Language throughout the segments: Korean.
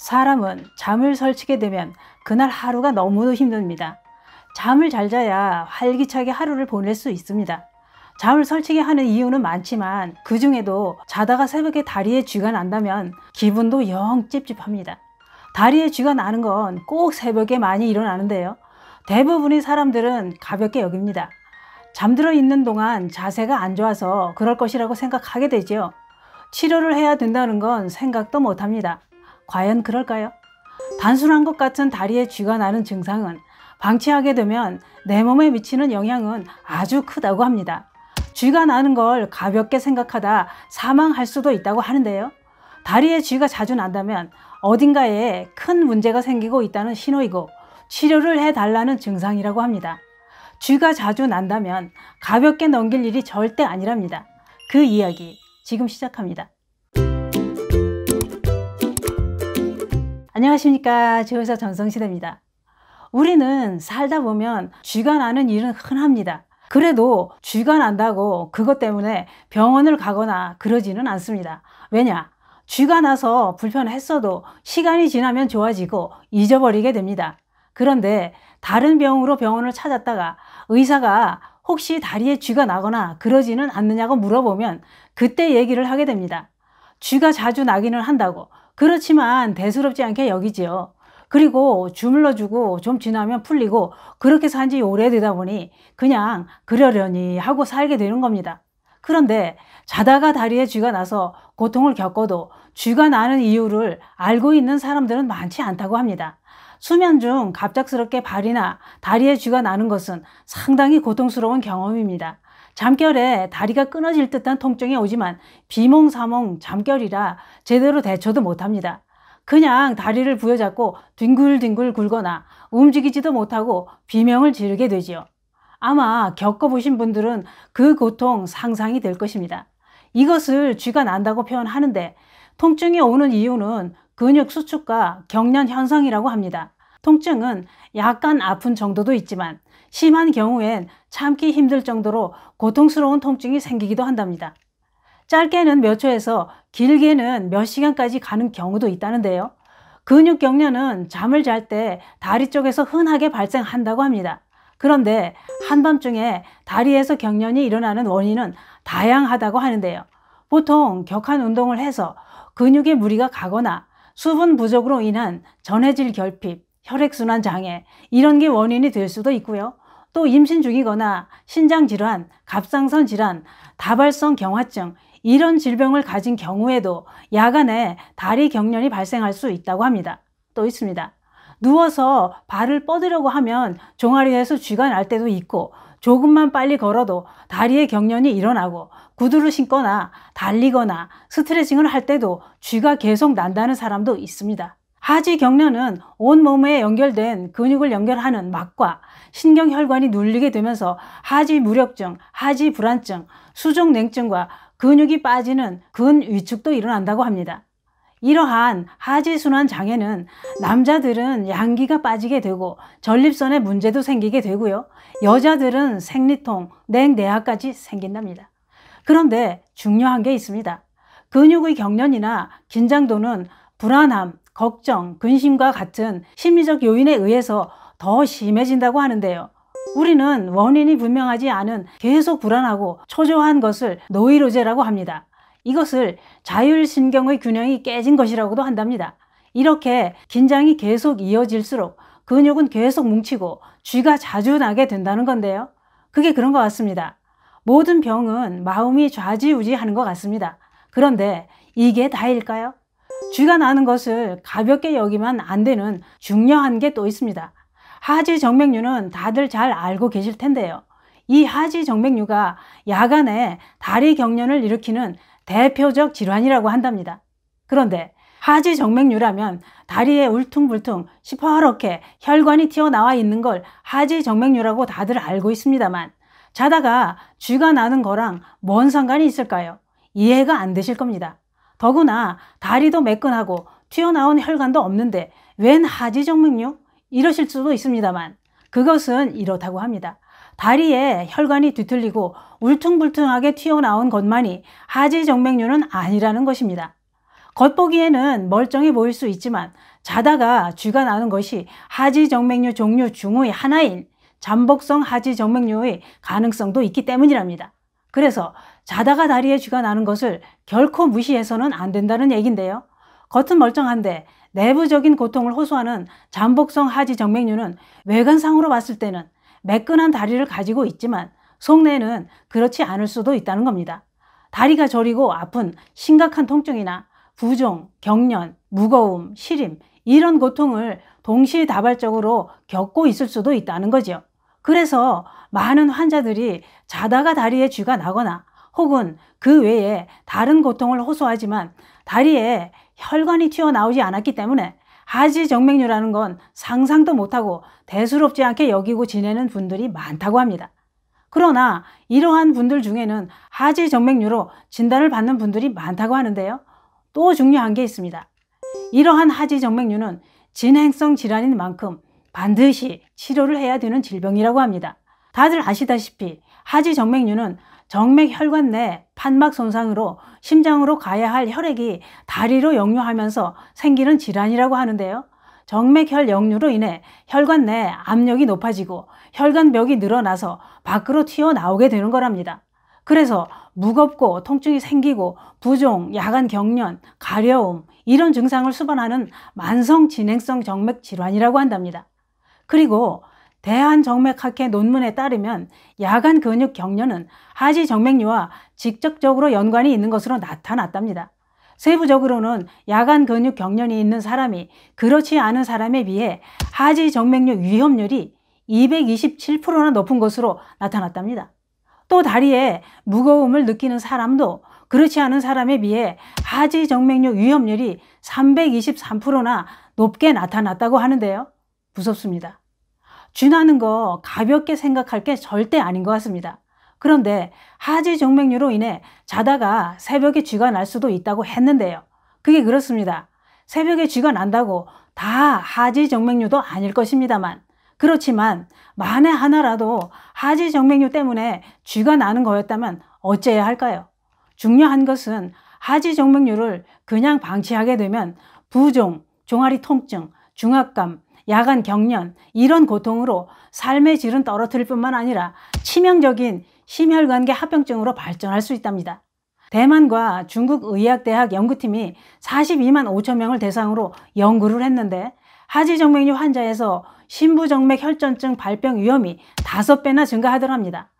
사람은 잠을 설치게 되면 그날 하루가 너무도 힘듭니다. 잠을 잘 자야 활기차게 하루를 보낼 수 있습니다. 잠을 설치게 하는 이유는 많지만 그 중에도 자다가 새벽에 다리에 쥐가 난다면 기분도 영 찝찝합니다. 다리에 쥐가 나는 건 꼭 새벽에 많이 일어나는데요. 대부분의 사람들은 가볍게 여깁니다. 잠들어 있는 동안 자세가 안 좋아서 그럴 것이라고 생각하게 되죠. 치료를 해야 된다는 건 생각도 못합니다. 과연 그럴까요? 단순한 것 같은 다리에 쥐가 나는 증상은 방치하게 되면 내 몸에 미치는 영향은 아주 크다고 합니다. 쥐가 나는 걸 가볍게 생각하다 사망할 수도 있다고 하는데요. 다리에 쥐가 자주 난다면 어딘가에 큰 문제가 생기고 있다는 신호이고 치료를 해달라는 증상이라고 합니다. 쥐가 자주 난다면 가볍게 넘길 일이 절대 아니랍니다. 그 이야기 지금 시작합니다. 안녕하십니까, 제의사 전성시대입니다. 우리는 살다 보면 쥐가 나는 일은 흔합니다. 그래도 쥐가 난다고 그것 때문에 병원을 가거나 그러지는 않습니다. 왜냐? 쥐가 나서 불편했어도 시간이 지나면 좋아지고 잊어버리게 됩니다. 그런데 다른 병으로 병원을 찾았다가 의사가 혹시 다리에 쥐가 나거나 그러지는 않느냐고 물어보면 그때 얘기를 하게 됩니다. 쥐가 자주 나기는 한다고. 그렇지만 대수롭지 않게 여기지요. 그리고 주물러주고 좀 지나면 풀리고 그렇게 산 지 오래되다 보니 그냥 그러려니 하고 살게 되는 겁니다. 그런데 자다가 다리에 쥐가 나서 고통을 겪어도 쥐가 나는 이유를 알고 있는 사람들은 많지 않다고 합니다. 수면 중 갑작스럽게 발이나 다리에 쥐가 나는 것은 상당히 고통스러운 경험입니다. 잠결에 다리가 끊어질 듯한 통증이 오지만 비몽사몽 잠결이라 제대로 대처도 못합니다. 그냥 다리를 부여잡고 뒹굴뒹굴 굴거나 움직이지도 못하고 비명을 지르게 되지요. 아마 겪어보신 분들은 그 고통 상상이 될 것입니다. 이것을 쥐가 난다고 표현하는데 통증이 오는 이유는 근육 수축과 경련 현상이라고 합니다. 통증은 약간 아픈 정도도 있지만 심한 경우엔 참기 힘들 정도로 고통스러운 통증이 생기기도 한답니다. 짧게는 몇 초에서 길게는 몇 시간까지 가는 경우도 있다는데요. 근육 경련은 잠을 잘 때 다리 쪽에서 흔하게 발생한다고 합니다. 그런데 한밤중에 다리에서 경련이 일어나는 원인은 다양하다고 하는데요. 보통 격한 운동을 해서 근육에 무리가 가거나 수분 부족으로 인한 전해질 결핍, 혈액순환 장애 이런 게 원인이 될 수도 있고요. 또 임신 중이거나 신장질환, 갑상선 질환, 다발성 경화증 이런 질병을 가진 경우에도 야간에 다리 경련이 발생할 수 있다고 합니다. 또 있습니다. 누워서 발을 뻗으려고 하면 종아리에서 쥐가 날 때도 있고 조금만 빨리 걸어도 다리에 경련이 일어나고 구두를 신거나 달리거나 스트레칭을 할 때도 쥐가 계속 난다는 사람도 있습니다. 하지 경련은 온몸에 연결된 근육을 연결하는 막과 신경혈관이 눌리게 되면서 하지 무력증, 하지 불안증, 수족 냉증과 근육이 빠지는 근위축도 일어난다고 합니다. 이러한 하지순환 장애는 남자들은 양기가 빠지게 되고 전립선에 문제도 생기게 되고요. 여자들은 생리통, 냉내하까지 생긴답니다. 그런데 중요한 게 있습니다. 근육의 경련이나 긴장도는 불안함, 걱정, 근심과 같은 심리적 요인에 의해서 더 심해진다고 하는데요. 우리는 원인이 분명하지 않은 계속 불안하고 초조한 것을 노이로제라고 합니다. 이것을 자율신경의 균형이 깨진 것이라고도 한답니다. 이렇게 긴장이 계속 이어질수록 근육은 계속 뭉치고 쥐가 자주 나게 된다는 건데요. 그게 그런 것 같습니다. 모든 병은 마음이 좌지우지하는 것 같습니다. 그런데 이게 다일까요? 쥐가 나는 것을 가볍게 여기면 안 되는 중요한 게 또 있습니다. 하지정맥류는 다들 잘 알고 계실 텐데요. 이 하지정맥류가 야간에 다리 경련을 일으키는 대표적 질환이라고 한답니다. 그런데 하지정맥류라면 다리에 울퉁불퉁 시퍼렇게 혈관이 튀어나와 있는 걸 하지정맥류라고 다들 알고 있습니다만 자다가 쥐가 나는 거랑 뭔 상관이 있을까요? 이해가 안 되실 겁니다. 더구나 다리도 매끈하고 튀어나온 혈관도 없는데 웬 하지정맥류? 이러실 수도 있습니다만 그것은 이렇다고 합니다. 다리에 혈관이 뒤틀리고 울퉁불퉁하게 튀어나온 것만이 하지정맥류는 아니라는 것입니다. 겉보기에는 멀쩡해 보일 수 있지만 자다가 쥐가 나는 것이 하지정맥류 종류 중의 하나인 잠복성 하지정맥류의 가능성도 있기 때문이랍니다. 그래서 자다가 다리에 쥐가 나는 것을 결코 무시해서는 안 된다는 얘긴데요. 겉은 멀쩡한데 내부적인 고통을 호소하는 잠복성 하지정맥류는 외관상으로 봤을 때는 매끈한 다리를 가지고 있지만 속내는 그렇지 않을 수도 있다는 겁니다. 다리가 저리고 아픈 심각한 통증이나 부종, 경련, 무거움, 시림 이런 고통을 동시다발적으로 겪고 있을 수도 있다는 거죠. 그래서 많은 환자들이 자다가 다리에 쥐가 나거나 혹은 그 외에 다른 고통을 호소하지만 다리에 혈관이 튀어나오지 않았기 때문에 하지정맥류라는 건 상상도 못하고 대수롭지 않게 여기고 지내는 분들이 많다고 합니다. 그러나 이러한 분들 중에는 하지정맥류로 진단을 받는 분들이 많다고 하는데요. 또 중요한 게 있습니다. 이러한 하지정맥류는 진행성 질환인 만큼 반드시 치료를 해야 되는 질병이라고 합니다. 다들 아시다시피 하지정맥류는 정맥혈관 내 판막 손상으로 심장으로 가야 할 혈액이 다리로 역류하면서 생기는 질환이라고 하는데요. 정맥혈 역류로 인해 혈관 내 압력이 높아지고 혈관벽이 늘어나서 밖으로 튀어나오게 되는 거랍니다. 그래서 무겁고 통증이 생기고 부종, 야간 경련, 가려움 이런 증상을 수반하는 만성 진행성 정맥 질환이라고 한답니다. 그리고 대한정맥학회 논문에 따르면 야간 근육 경련은 하지정맥류와 직접적으로 연관이 있는 것으로 나타났답니다. 세부적으로는 야간 근육 경련이 있는 사람이 그렇지 않은 사람에 비해 하지정맥류 위험률이 227%나 높은 것으로 나타났답니다. 또 다리에 무거움을 느끼는 사람도 그렇지 않은 사람에 비해 하지정맥류 위험률이 323%나 높게 나타났다고 하는데요. 무섭습니다. 쥐나는 거 가볍게 생각할 게 절대 아닌 것 같습니다. 그런데 하지정맥류로 인해 자다가 새벽에 쥐가 날 수도 있다고 했는데요. 그게 그렇습니다. 새벽에 쥐가 난다고 다 하지정맥류도 아닐 것입니다만 그렇지만 만에 하나라도 하지정맥류 때문에 쥐가 나는 거였다면 어째야 할까요? 중요한 것은 하지정맥류를 그냥 방치하게 되면 부종, 종아리 통증, 중압감, 야간 경련 이런 고통으로 삶의 질은 떨어뜨릴 뿐만 아니라 치명적인 심혈관계 합병증으로 발전할 수 있답니다. 대만과 중국 의학대학 연구팀이 42만 5천 명을 대상으로 연구를 했는데 하지정맥류 환자에서 심부정맥 혈전증 발병 위험이 5배나 증가하더랍니다.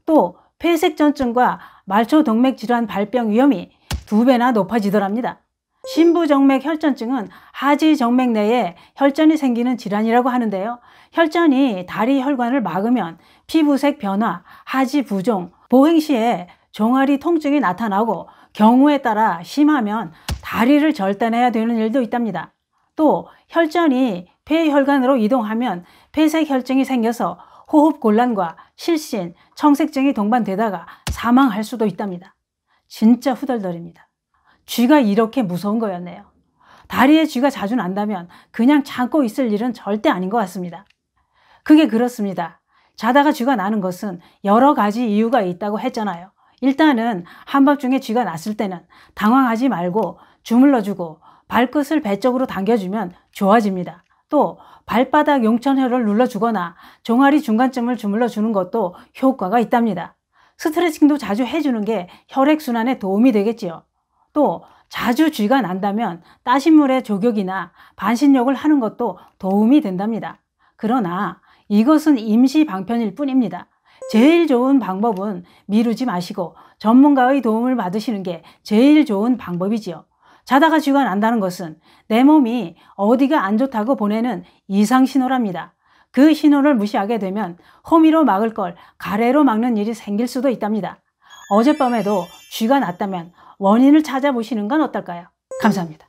또 폐색전증과 말초동맥 질환 발병 위험이 2배나 높아지더랍니다. 심부정맥 혈전증은 하지정맥 내에 혈전이 생기는 질환이라고 하는데요. 혈전이 다리 혈관을 막으면 피부색 변화, 하지 부종, 보행 시에 종아리 통증이 나타나고 경우에 따라 심하면 다리를 절단해야 되는 일도 있답니다. 또 혈전이 폐혈관으로 이동하면 폐색혈증이 생겨서 호흡곤란과 실신, 청색증이 동반되다가 사망할 수도 있답니다. 진짜 후덜덜입니다. 쥐가 이렇게 무서운 거였네요. 다리에 쥐가 자주 난다면 그냥 참고 있을 일은 절대 아닌 것 같습니다. 그게 그렇습니다. 자다가 쥐가 나는 것은 여러 가지 이유가 있다고 했잖아요. 일단은 한밤중에 쥐가 났을 때는 당황하지 말고 주물러주고 발끝을 배 쪽으로 당겨주면 좋아집니다. 또 발바닥 용천혈을 눌러주거나 종아리 중간쯤을 주물러주는 것도 효과가 있답니다. 스트레칭도 자주 해주는 게 혈액순환에 도움이 되겠지요. 또 자주 쥐가 난다면 따신 물에 조격이나 반신욕을 하는 것도 도움이 된답니다. 그러나 이것은 임시 방편일 뿐입니다. 제일 좋은 방법은 미루지 마시고 전문가의 도움을 받으시는 게 제일 좋은 방법이지요. 자다가 쥐가 난다는 것은 내 몸이 어디가 안 좋다고 보내는 이상 신호랍니다. 그 신호를 무시하게 되면 호미로 막을 걸 가래로 막는 일이 생길 수도 있답니다. 어젯밤에도 쥐가 났다면 원인을 찾아보시는 건 어떨까요? 감사합니다.